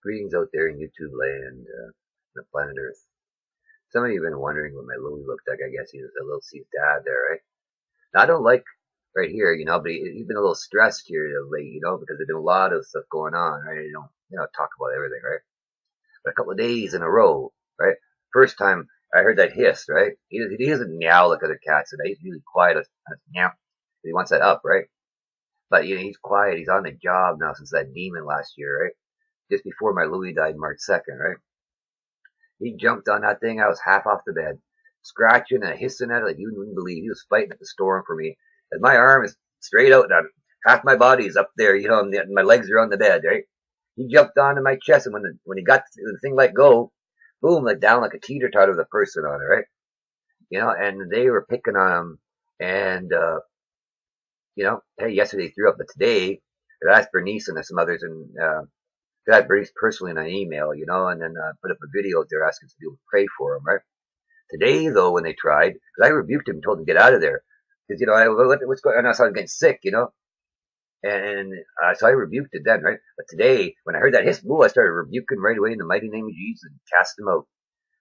Greetings out there in YouTube land, the planet Earth. Some of you have been wondering what my Louie looked like. I guess he was a little C's dad there, right? Now, I don't like right here, but he's been a little stressed here of late, because there's been a lot of stuff going on, right? You don't talk about everything, right? But a couple of days in a row, right? First time I heard that hiss, right? He doesn't meow like other cats, and he's really quiet. Meow. He wants that up, right? But he's quiet. He's on the job now since that demon last year, right? Just before my Louie died March 2nd, right? He jumped on that thing. I was half off the bed, scratching and hissing at it like you wouldn't believe. He was fighting at the storm for me. And my arm is straight out, and half my body is up there, and my legs are on the bed, right? He jumped onto my chest, and when he got the thing let go, boom, let down like a teeter-totter with a person on it, right? And they were picking on him, and hey, yesterday he threw up, but today I asked Bernice and some others, and got Bernice personally in an email, and then put up a video out there asking people to pray for him, right? Today, though, when they tried, because I rebuked him and told him to get out of there, because, what's going on? I saw him getting sick, and so I rebuked it then, right? But today, when I heard that hiss, I started rebuking right away in the mighty name of Jesus and cast him out.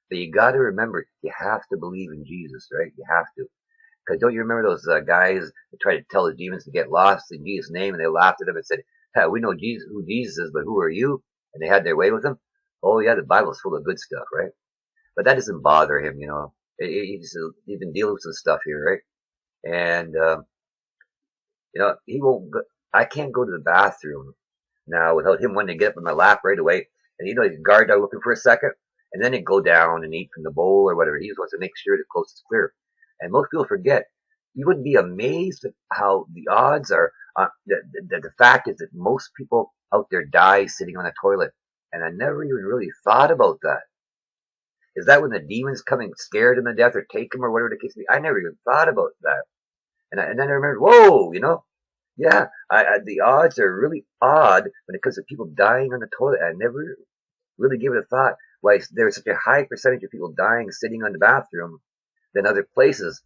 But you got to remember, you have to believe in Jesus, right? You have to. Because don't you remember those guys that tried to tell the demons to get lost in Jesus' name, and they laughed at him and said, hey, we know Jesus, who Jesus is, but who are you? And they had their way with him. Oh yeah, the Bible's full of good stuff, right? But that doesn't bother him, He's been dealing with some stuff here, right? And he won't. I can't go to the bathroom now without him wanting to get up in my lap right away. And he's guard dog looking for a second, and then he'd go down and eat from the bowl or whatever. He just wants to make sure the coast is clear. And most people forget. You would be amazed at how the odds are. The fact is that most people out there die sitting on a toilet, and I never even really thought about that. Is that when the demons come and scare them to death or take them or whatever the case may be? I never even thought about that. And then I remembered, whoa, yeah, the odds are really odd when it comes to people dying on the toilet. I never really gave it a thought why there's such a high percentage of people dying sitting on the bathroom than other places.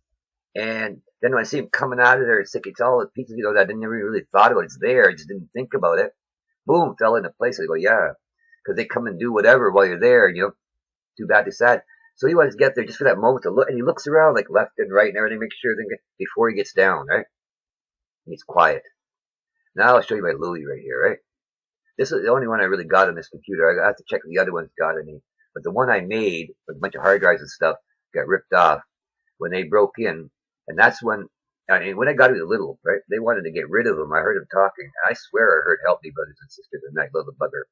And then when I see him coming out of there, it's all the pieces, that I never really thought about. It's there. I just didn't think about it. Boom, fell into place. I go, yeah, because they come and do whatever while you're there. Too bad, too sad. So he wants to get there just for that moment to look, and he looks around like left and right and everything, make sure everything before he gets down, right? And he's quiet. Now I'll show you my Louie right here, right? This is the only one I really got on this computer. I have to check if the other ones got any. But the one I made with a bunch of hard drives and stuff got ripped off when they broke in. And that's when I got it little, right? They wanted to get rid of him. I heard him talking. I swear I heard "Help me, brothers and sisters," and that little bugger.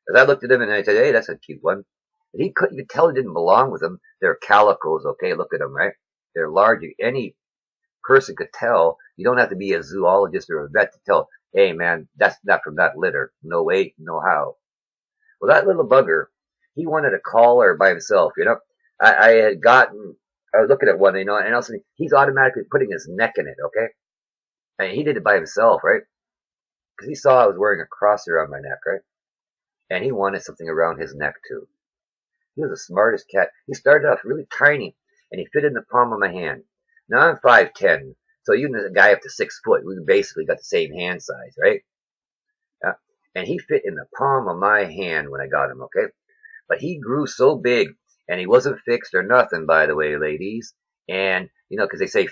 Because I looked at him and I said, "Hey, that's a cute one." But you could tell it didn't belong with him. They're calicos, okay? Look at them, right? They're large. Any person could tell. You don't have to be a zoologist or a vet to tell, hey, man, that's not from that litter. No way, no how. Well, that little bugger, he wanted a collar by himself, I was looking at one, and also he's automatically putting his neck in it, okay? And he did it by himself, right? Because he saw I was wearing a cross around my neck, right? And he wanted something around his neck, too. He was the smartest cat. He started off really tiny, and he fit in the palm of my hand. Now I'm 5'10", so even a guy up to 6 foot, we basically got the same hand size, right? And he fit in the palm of my hand when I got him, okay? But he grew so big, and he wasn't fixed or nothing, by the way, ladies. And, because they say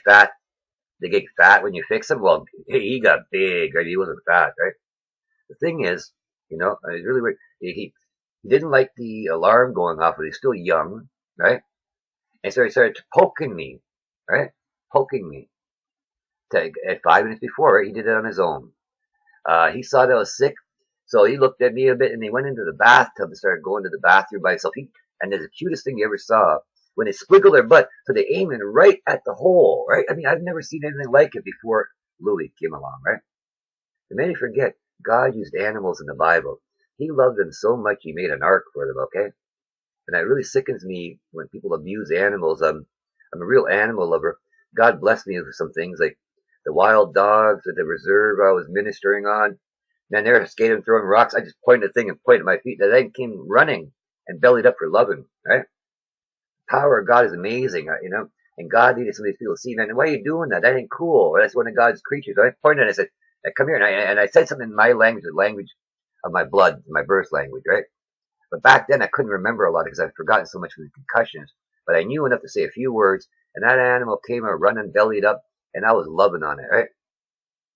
they get fat when you fix them. Well, he got big, right? He wasn't fat, right? The thing is, it was really weird. He didn't like the alarm going off, but he's still young, right? And so he started poking me, right? Poking me. At 5 minutes before, right? He did it on his own. He saw that I was sick, so he looked at me a bit, and he went into the bathtub and started going to the bathroom by himself. And there's the cutest thing you ever saw, when they squiggle their butt, so they aim in right at the hole, right? I mean, I've never seen anything like it before Louie came along, right? It made me forget, God used animals in the Bible. He loved them so much, he made an ark for them, okay? And that really sickens me when people abuse animals. I'm a real animal lover. God blessed me with some things, like the wild dogs at the reserve I was ministering on. Man, they're skating, throwing rocks. I just pointed the thing and pointed at my feet. The thing came running and bellied up for loving, right? The power of God is amazing, And God needed some of these people to see, man, why are you doing that? That ain't cool. That's one of God's creatures. I pointed and I said, come here. And I said something in my language, the language of my blood, my birth language, right? But back then I couldn't remember a lot because I'd forgotten so much from the concussions. But I knew enough to say a few words, and that animal came out running, bellied up, and I was loving on it, right?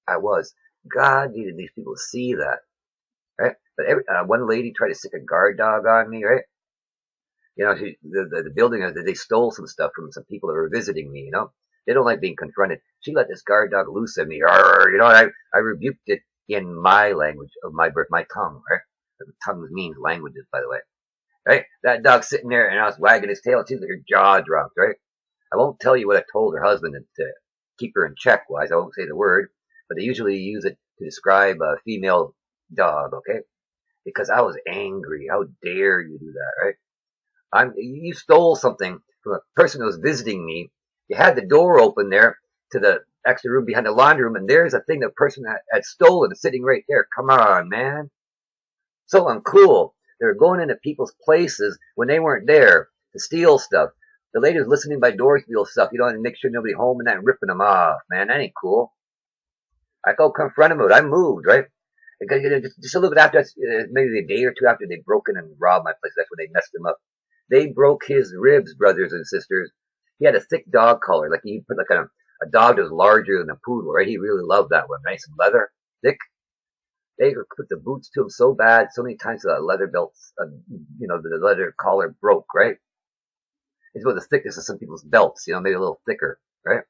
I was. God needed these people to see that, right? But one lady tried to stick a guard dog on me, right? The building, they stole some stuff from some people that were visiting me, They don't like being confronted. She let this guard dog loose at me, and I rebuked it in my language of my birth, my tongue, right? Tongues means languages, by the way, right? That dog sitting there, and I was wagging his tail, and she's like her jaw dropped, right? I won't tell you what I told her husband to keep her in check wise. I won't say the word, but they usually use it to describe a female dog, okay? Because I was angry. How dare you do that, right? You stole something from a person who was visiting me. You had the door open there to the extra room behind the laundry room, and there's a thing the person had stolen sitting right there. Come on, man. So uncool. They were going into people's places when they weren't there to steal stuff. The lady was listening by door steal stuff, and make sure nobody home and that and ripping them off. Man, that ain't cool. I go confront him. I moved, right? Just a little bit after, maybe a day or two after they broke in and robbed my place. That's when they messed him up. They broke his ribs, brothers and sisters. He had a thick dog collar, like he put like a dog that was larger than a poodle, right? He really loved that one. Nice and leather, thick. They put the boots to him so bad, so many times that leather belts, the leather collar broke, right? It's about the thickness of some people's belts, maybe a little thicker, right?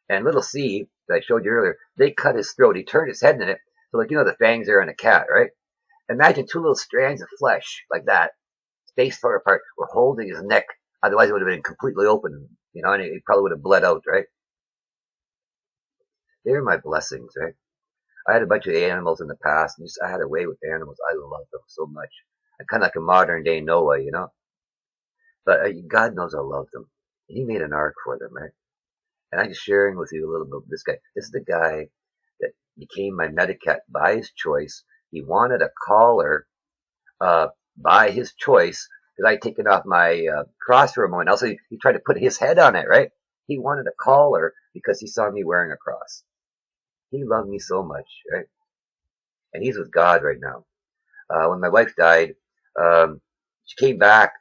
And little C, that I showed you earlier, they cut his throat. He turned his head in it. So like, the fangs there on a cat, right? Imagine two little strands of flesh like that, spaced far apart, were holding his neck. Otherwise it would have been completely open, and he probably would have bled out, right? They're my blessings, right? I had a bunch of animals in the past, and I had a way with animals. I love them so much. I'm kind of like a modern day Noah, But God knows I love them. He made an ark for them, right? And I'm just sharing with you a little bit of this guy. This is the guy that became my Medicat by his choice. He wanted a collar by his choice because I'd taken off my cross for a moment. Also, he tried to put his head on it, right? He wanted a collar because he saw me wearing a cross. He loved me so much, right? And he's with God right now. When my wife died, she came back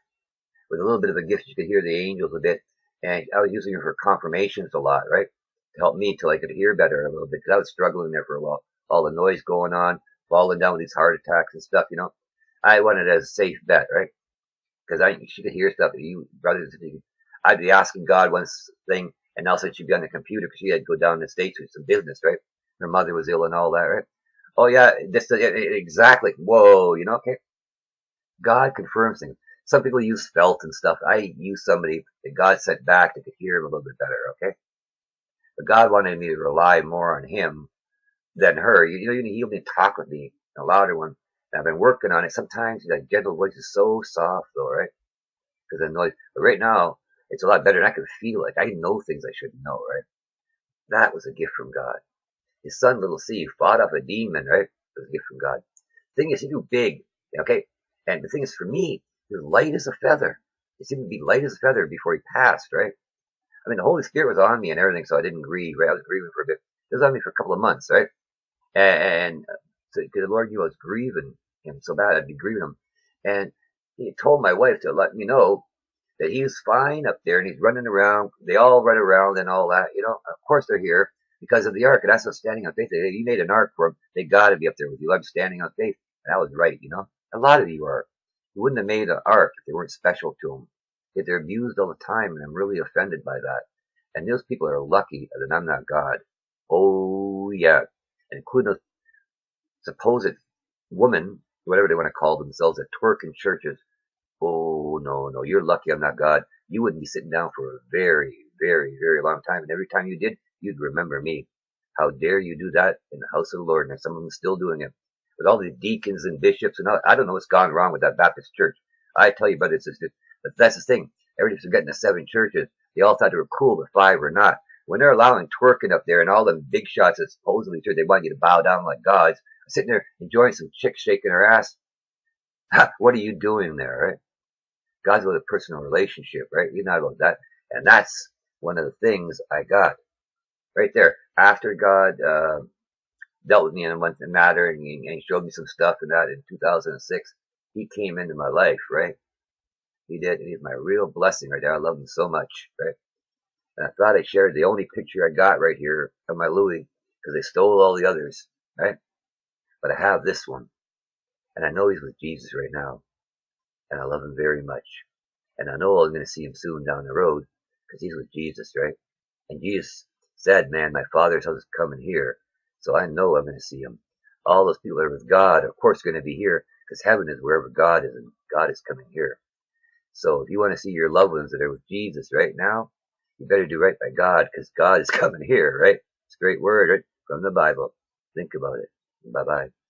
with a little bit of a gift. You could hear the angels a bit. And I was using her for confirmations a lot, right? To help me till I could hear better a little bit. Because I was struggling there for a while. All the noise going on, falling down with these heart attacks and stuff, I wanted it as a safe bet, right? Because she could hear stuff that you brothers. I'd be asking God one thing, and also she'd be on the computer because she had to go down to the States with some business, right? Her mother was ill and all that, right? Oh yeah, this exactly. Whoa, okay. God confirms things. Some people use felt and stuff. I use somebody that God sent back that could hear him a little bit better, okay? But God wanted me to rely more on him than her. He only talk with me, a louder one. And I've been working on it. Sometimes that gentle voice is so soft, though, right? Because the noise. But right now, it's a lot better, and I can feel like I know things I shouldn't know, right? That was a gift from God. His son, little C, fought off a demon, right? It was a gift from God. The thing is, he grew big, okay? And the thing is, for me, he was light as a feather. He seemed to be light as a feather before he passed, right? I mean, the Holy Spirit was on me and everything, so I didn't grieve, right? I was grieving for a bit. It was on me for a couple of months, right? And so the Lord knew I was grieving him so bad, I'd be grieving him. And he told my wife to let me know that he's fine up there and he's running around. They all run around and all that, Of course they're here because of the ark. And that's what standing on faith. You made an ark for them. They got to be up there with you. I'm standing on faith. And that was right, A lot of you are. You wouldn't have made an ark if they weren't special to them. If they're abused all the time, and I'm really offended by that. And those people are lucky that I'm not God. Oh, yeah. And including those supposed women, whatever they want to call themselves, that twerk in churches. Oh, no, you're lucky I'm not God. You wouldn't be sitting down for a very, very, very long time. And every time you did, you'd remember me. How dare you do that in the house of the Lord? And some of them still doing it. With all these deacons and bishops and all, I don't know what's gone wrong with that Baptist church. I tell you, brothers and sisters, but that's the thing. Everybody's forgetting the 7 churches. They all thought they were cool, but 5 were not. When they're allowing twerking up there and all them big shots that supposedly they want you to bow down like gods, sitting there enjoying some chick shaking her ass, what are you doing there, right? God's about a personal relationship, right? He's not about that. And that's one of the things I got right there. After God dealt with me in a month matter and he showed me some stuff and that in 2006, he came into my life, right? He did. He's my real blessing right there. I love him so much, right? And I thought I shared the only picture I got right here of my Louis because they stole all the others, right? But I have this one, and I know he's with Jesus right now, and I love him very much. And I know I'm going to see him soon down the road because he's with Jesus, right? And Jesus said, man, my Father's house is coming here. So I know I'm going to see him. All those people that are with God, of course, are going to be here because heaven is wherever God is, and God is coming here. So if you want to see your loved ones that are with Jesus right now, you better do right by God because God is coming here, right? It's a great word, right? From the Bible. Think about it. Bye-bye.